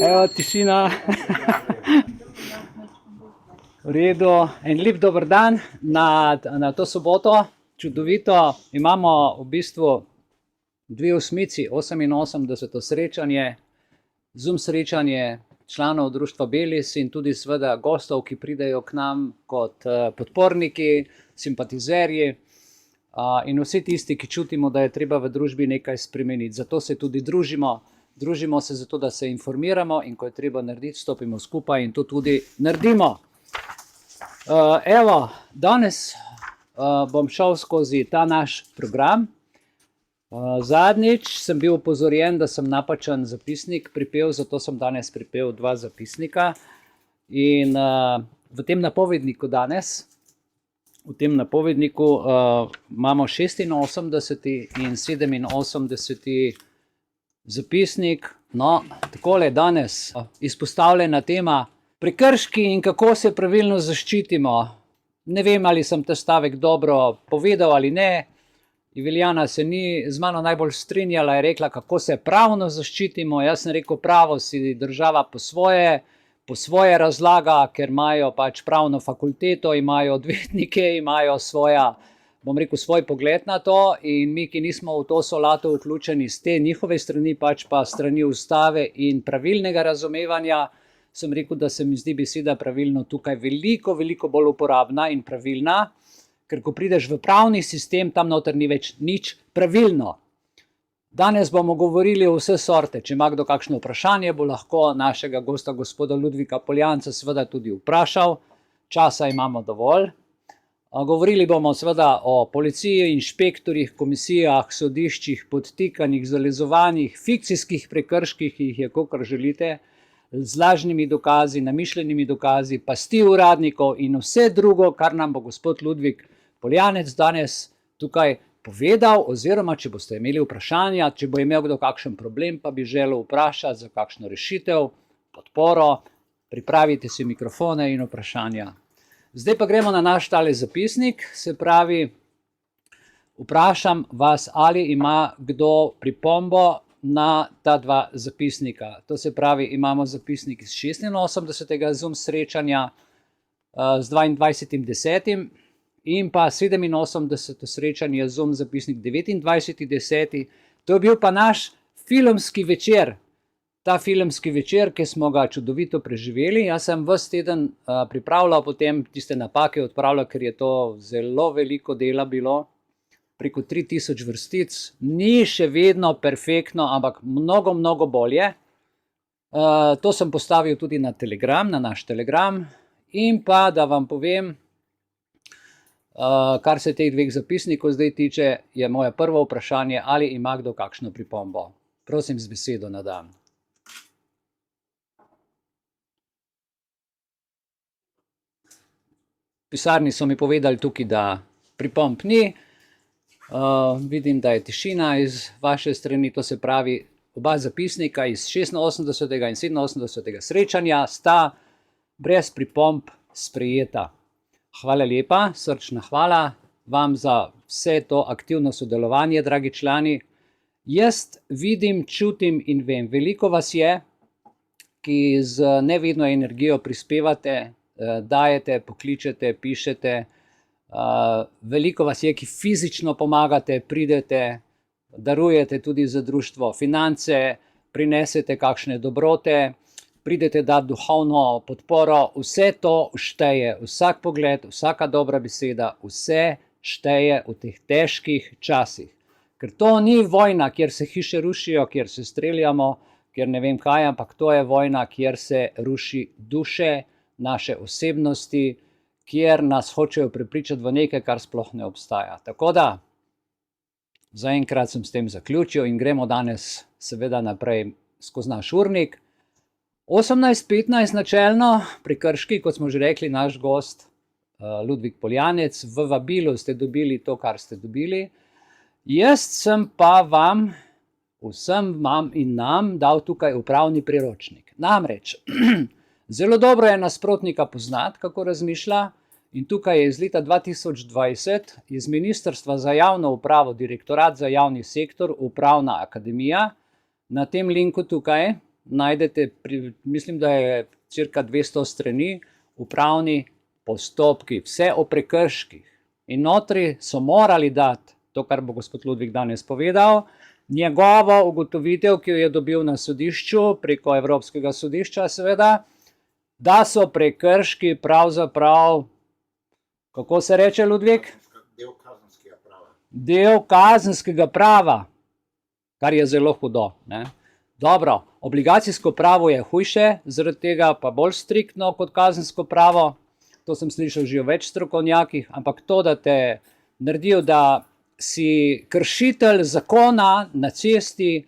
Evo, tišina. V redu, en lep dober dan na to soboto, čudovito. Imamo v bistvu 2/8, 88. srečanje, Zoom srečanje članov društva Belis in tudi seveda gostov, ki pridejo k nam kot podporniki, simpatizerji in vsi tisti, ki čutimo, da je treba v družbi nekaj spremeniti. Zato se tudi družimo. Družimo se zato, da se informiramo in ko je treba narediti, stopimo skupaj in to tudi naredimo. Evo, danes bom šel skozi ta naš program. Zadnjič sem bil opozorjen, da sem napačen zapisnik pripel, zato sem danes pripel 2 zapisnika. In v tem napovedniku danes, imamo 86. in 87. zapisnik. No, takole danes izpostavljena tema prekrški in kako se pravilno zaščitimo. Ne vem, ali sem ta stavek dobro povedal ali ne. Iviljana se ni z mano najbolj strinjala, je rekla, kako se pravno zaščitimo. Jaz sem rekel, pravo si država po svoje razlaga, ker imajo pač pravno fakulteto, imajo odvetnike, imajo svoj pogled na to in mi, ki nismo v to solato vključeni z te njihove strani, pač pa strani ustave in pravilnega razumevanja, sem rekel, da se mi zdi beseda pravilno tukaj veliko bolj uporabna in pravilna, ker ko prideš v pravni sistem, tam noter ni več nič pravilno. Danes bomo govorili o vse sorte. Če ima kdo kakšno vprašanje, bo lahko našega gosta, gospoda Ludvika Poljanca, seveda tudi vprašal. Časa imamo dovolj. Govorili bomo seveda o policiji, inšpektorjih, komisijah, sodiščih, podtikanjih, zalezovanjih, fikcijskih prekrških, ki jih je kakor želite, z lažnimi dokazi, namišljenimi dokazi, pasti uradnikov in vse drugo, kar nam bo gospod Ludvik Poljanec danes tukaj povedal, oziroma če boste imeli vprašanja, če bo imel kdo kakšen problem, pa bi želel vprašati za kakšno rešitev, podporo, pripravite si mikrofone in vprašanja. Zdaj pa gremo na naš tale zapisnik, se pravi, vprašam vas, ali ima kdo pripombo na ta 2 zapisnika. To se pravi, imamo zapisnik iz 86. Zoom srečanja z 22.10. in pa 87. srečanje Zoom zapisnik 29.10. To je bil pa naš filmski večer. Ta filmski večer, ki smo ga čudovito preživeli. Jaz sem ves teden pripravljal, potem tiste napake odpravljal, ker je to zelo veliko dela bilo. Preko 3000 vrstic. Ni še vedno perfektno, ampak mnogo bolje. To sem postavil tudi na Telegram, na naš Telegram. In pa, da vam povem, kar se teh 2 zapisnikov zdaj tiče, je moje prvo vprašanje, ali ima kdo kakšno pripombo. Prosim z besedo na dan. V pisarni so mi povedali tukaj, da pripomb ni. Vidim, da je tišina iz vaše strani, to se pravi, oba zapisnika iz 86. in 87. srečanja sta brez pripomb sprejeta. Hvala lepa, srčna hvala vam za vse to aktivno sodelovanje, dragi člani. Jaz vidim, čutim in vem, veliko vas je, ki z nevidno energijo prispevate, dajete, pokličete, pišete. Veliko vas je, ki fizično pomagate, pridete, darujete tudi za društvo finance, prinesete kakšne dobrote, pridete dati duhovno podporo. Vse to šteje, vsak pogled, vsaka dobra beseda, vse šteje v teh težkih časih. Ker to ni vojna, kjer se hiše rušijo, kjer se streljamo, kjer ne vem kaj, ampak to je vojna, kjer se ruši duše, naše osebnosti, kjer nas hočejo prepričati v nekaj, kar sploh ne obstaja. Tako da, zaenkrat sem s tem zaključil in gremo danes seveda naprej skozi naš urnik. 18:15 načelno, prekrški, kot smo že rekli, naš gost Ludvik Poljanec. V vabilu ste dobili to, kar ste dobili. Jaz sem pa vam, vsem vam in nam, dal tukaj upravni priročnik. Namreč, zelo dobro je nasprotnika poznati, kako razmišlja, in tukaj je iz leta 2020 iz Ministrstva za javno upravo, Direktorat za javni sektor, Upravna akademija, Na tem linku tukaj najdete, mislim, da je cirka 200 strani, upravni postopki, vse o prekrških. In notri so morali dati to, kar bo gospod Ludvik danes povedal, njegovo ugotovitev, ki jo je dobil na sodišču, preko Evropskega sodišča seveda, da so prekrški pravzaprav, kako se reče, Ludvik? Del kazenskega prava. Del kazenskega prava, kar je zelo hudo, ne? Dobro, obligacijsko pravo je hujše, zaradi tega pa bolj striktno kot kazensko pravo. To sem slišal že o več strokovnjakih, ampak to, da te naredijo, da si kršitelj zakona na cesti,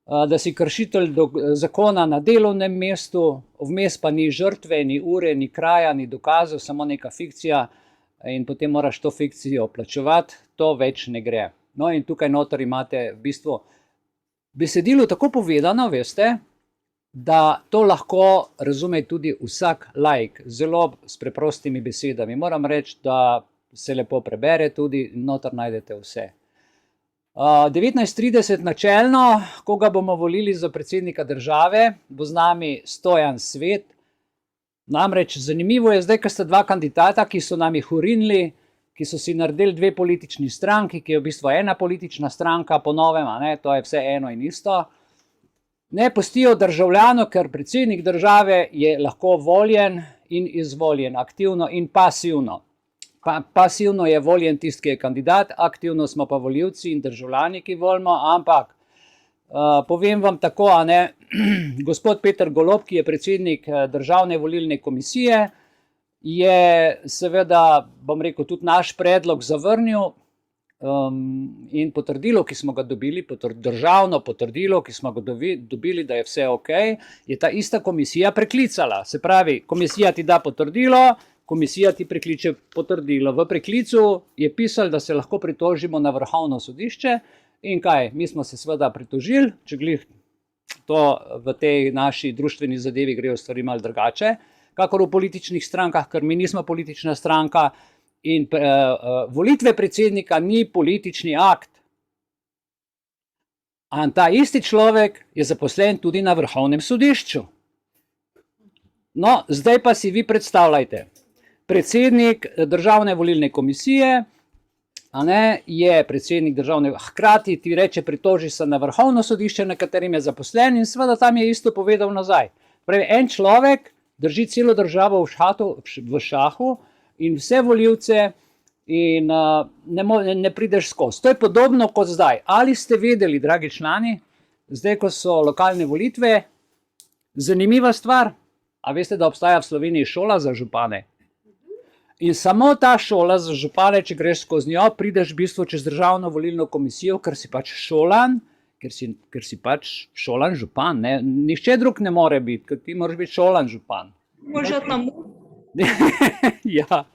da si kršitelj zakona na delovnem mestu, vmes pa ni žrtve, ni ure, ni kraja, ni dokazov, samo neka fikcija in potem moraš to fikcijo plačevati, to več ne gre. No in tukaj noter imate v bistvu besedilo tako povedano, veste, da to lahko razume tudi vsak laik, zelo s preprostimi besedami. Moram reči, da se lepo prebere tudi, noter najdete vse. 19:30 načelno, koga bomo volili za predsednika države, bo z nami Stojan Svet. Namreč zanimivo je zdaj, ker sta dva kandidata, ki so nam jih urinili, ki so si naredili dve politični stranki, ki je v bistvu ena politična stranka, po novem, to je vse eno in isto. Ne pustijo državljano, ker predsednik države je lahko voljen in izvoljen, aktivno in pasivno. Pasivno je voljen tisti, ki je kandidat, aktivno smo pa volivci in državljani, ki volimo, ampak povem vam tako, gospod Peter Golob, ki je predsednik Državne volilne komisije, je seveda, bom rekel, tudi naš predlog zavrnil in potrdilo, ki smo ga dobili, državno potrdilo, ki smo ga dobili, da je vse ok, je ta ista komisija preklicala. Se pravi, komisija ti da potrdilo, komisija ti prekliče potrdilo. V preklicu je pisalo, da se lahko pritožimo na Vrhovno sodišče in kaj, mi smo se seveda pritožili, če glih to v tej naši društveni zadevi grejo stvari malo drugače, kakor v političnih strankah, ker mi nismo politična stranka in volitve predsednika ni politični akt. A ta isti človek je zaposlen tudi na Vrhovnem sodišču. No, zdaj pa si vi predstavljajte. Predsednik Državne volilne komisije je predsednik državne, hkrati ti reče, pritoži se na Vrhovno sodišče, na katerim je zaposlen in seveda tam je isto povedal nazaj. Pravi, en človek drži celo državo v šahu in vse volivce in ne prideš skozi. To je podobno kot zdaj. Ali ste vedeli, dragi člani, zdaj, ko so lokalne volitve, zanimiva stvar, a veste, da obstaja v Sloveniji šola za župane? In samo ta šola za župane, če greš skozi njo, prideš v bistvu čez Državno volilno komisijo, ker si pač šolan, ker si pač šolan župan. Nihče drug ne more biti, ker ti moraš biti šolan župan. Možda tam. Ja,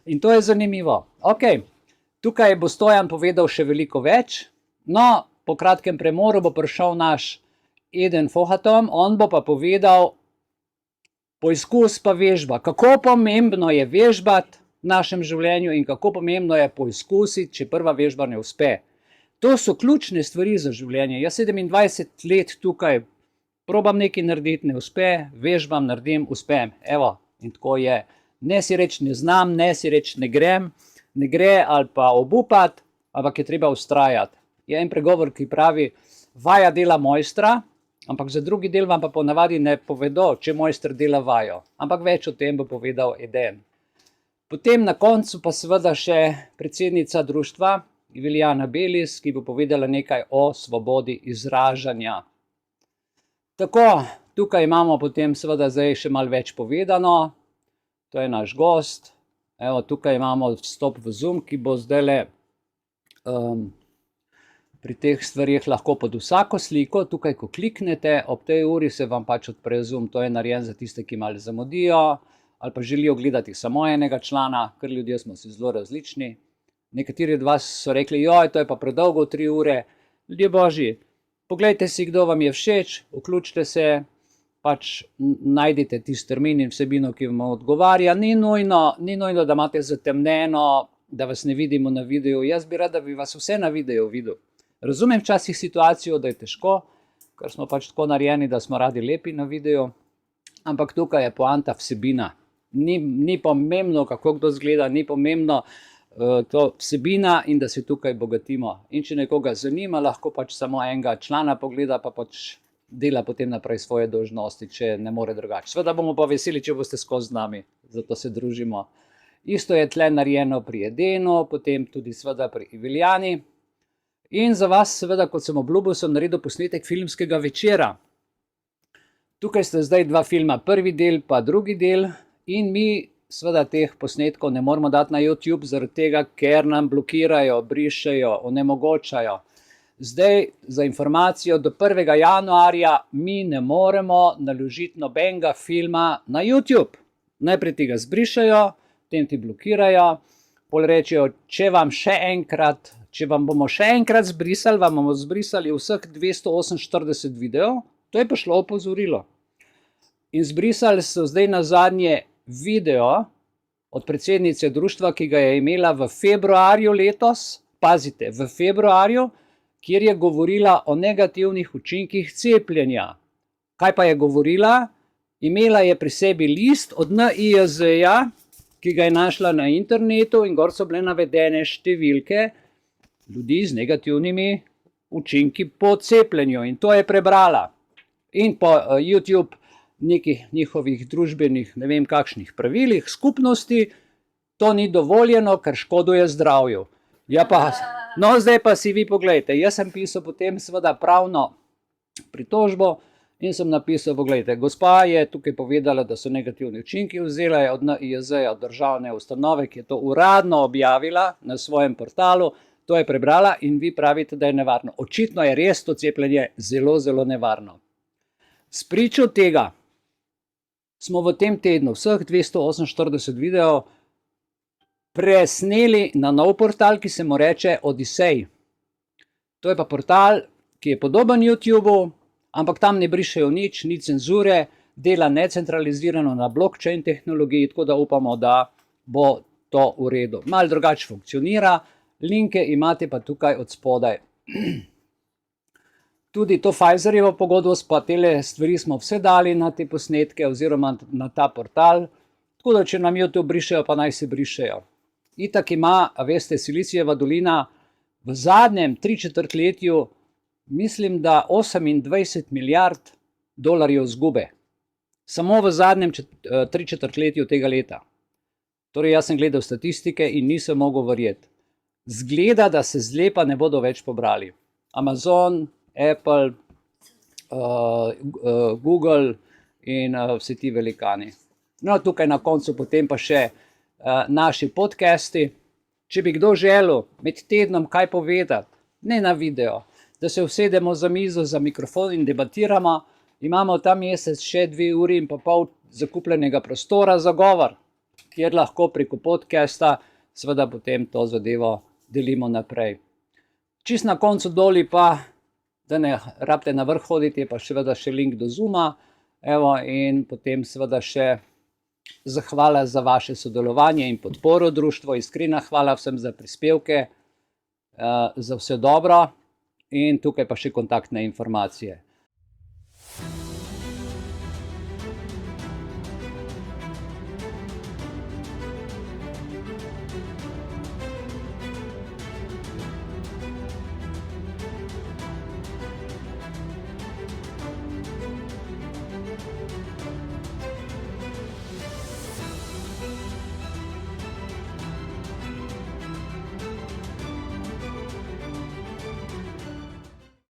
in to je zanimivo. Ok, tukaj bo Stojan povedal še veliko več. No, po kratkem premoru bo prišel naš Eden Fohatom, on bo pa povedal poizkus pa vežba. Kako pomembno je vežbati v našem življenju in kako pomembno je poizkusiti, če prva vežba ne uspe. To so ključne stvari za življenje. Jaz 27 let tukaj probam nekaj narediti, ne uspe, vežbam, naredim, uspem. Evo, in tako je. Ne si reči ne znam, ne si reči ne grem, ne gre ali pa obupati, ampak je treba ustrajati. Je en pregovor, ki pravi, vaja dela mojstra, ampak za drugi del vam pa ponavadi ne povedo, če mojster dela vajo. Ampak več o tem bo povedal Eden. Potem na koncu pa seveda še predsednica društva, Ivilijana Belis, ki bo povedala nekaj o svobodi izražanja. Tako, tukaj imamo potem seveda zdaj še malo več povedano. To je naš gost. Evo, tukaj imamo vstop v Zoom, ki bo zdajle pri teh stvarih lahko pod vsako sliko. Tukaj, ko kliknete, ob tej uri se vam pač odpre Zoom. To je narejen za tiste, ki malo zamudijo ali pa želijo gledati samo enega člana, ker ljudje smo si zelo različni. Nekateri od vas so rekli, joj, to je pa predolgo 3 ure. Ljudje božji, poglejte si, kdo vam je všeč, vključite se, pač najdite tisti termin in vsebino, ki vam odgovarja. Ni nujno, da imate zatemneno, da vas ne vidimo na videu. Jaz bi rad, da bi vas vse na videu videl. Razumem včasih situacijo, da je težko, ker smo pač tako narejeni, da smo radi lepi na videu, ampak tukaj je poanta vsebina. Ni pomembno, kako kdo zgleda, ni pomembno to vsebina in da se tukaj bogatimo. In če nekoga zanima, lahko pač samo enega člana pogleda, pa pač dela potem naprej svoje dolžnosti, če ne more drugače. Seveda bomo pa veseli, če boste skozi z nami, zato se družimo. Isto je tle narejeno pri Edenu, potem tudi seveda pri Iviljani. In za vas, seveda, kot sem obljubil, sem naredil posnetek filmskega večera. Tukaj sta zdaj dva filma, prvi del pa drugi del, in mi seveda teh posnetkov ne moremo dati na YouTube, zaradi tega, ker nam blokirajo, brišejo, onemogočajo. Zdaj, za informacijo, do 1. januarja mi ne moremo naložiti nobenega filma na YouTube. Najprej ti ga zbrišajo, potem ti blokirajo, pol rečejo, če vam bomo še enkrat zbrisali, vam bomo zbrisali vseh 248 videov, to je pa šlo opozorilo. In zbrisali so zdaj nazadnje video od predsednice društva, ki ga je imela v februarju letos, pazite, v februarju, kjer je govorila o negativnih učinkih cepljenja. Kaj pa je govorila? Imela je pri sebi list od NIJZ-ja, ki ga je našla na internetu, in gor so bile navedene številke ljudi z negativnimi učinki po cepljenju. In to je prebrala. In po YouTube nekih njihovih družbenih, ne vem kakšnih pravilih, skupnosti, to ni dovoljeno, ker škoduje zdravju. Ja pa, no zdaj pa si vi poglejte, jaz sem pisal potem seveda pravno pritožbo in sem napisal, poglejte, gospa je tukaj povedala, da so negativni učinki, vzela je od NIJZ-ja, od državne ustanove, ki je to uradno objavila na svojem portalu, to je prebrala in vi pravite, da je nevarno. Očitno je res to cepljenje zelo, zelo nevarno. Spričo tega smo v tem tednu vseh 248 videov presneli na nov portal, ki se mu reče Odisej. To je pa portal, ki je podoben YouTubeu, ampak tam ne brišejo nič, ni cenzure, dela necentralizirano na blockchain tehnologiji, tako da upamo, da bo to v redu. Malo drugače funkcionira, linke imate pa tukaj od spodaj. Tudi to Pfizerjevo pogodbo, pa tele stvari smo vse dali na te posnetke oziroma na ta portal, tako da če nam YouTube brišejo, pa naj se brišejo. Itak ima, veste, Silicijeva dolina v zadnjem 3/4 mislim, da 28 milijard dolarjev izgube. Samo v zadnjem 3/4 tega leta. Torej, jaz sem gledal statistike in nisem mogel verjeti. Zgleda, da se zlepa ne bodo več pobrali. Amazon, Apple, Google in vsi ti velikani. No, tukaj na koncu potem pa še naši podcasti. Če bi kdo želel med tednom kaj povedati, ne na video, da se usedemo za mizo, za mikrofon in debatiramo, imamo ta mesec še 2,5 ure zakupljenega prostora za govor, kjer lahko preko podcasta seveda potem to zadevo delimo naprej. Čist na koncu doli pa, da ne rabite na vrh hoditi, je pa seveda še link do Zooma, evo, in potem seveda še zahvala za vaše sodelovanje in podporo društvu, iskrena hvala vsem za prispevke, za vse dobro in tukaj pa še kontaktne informacije.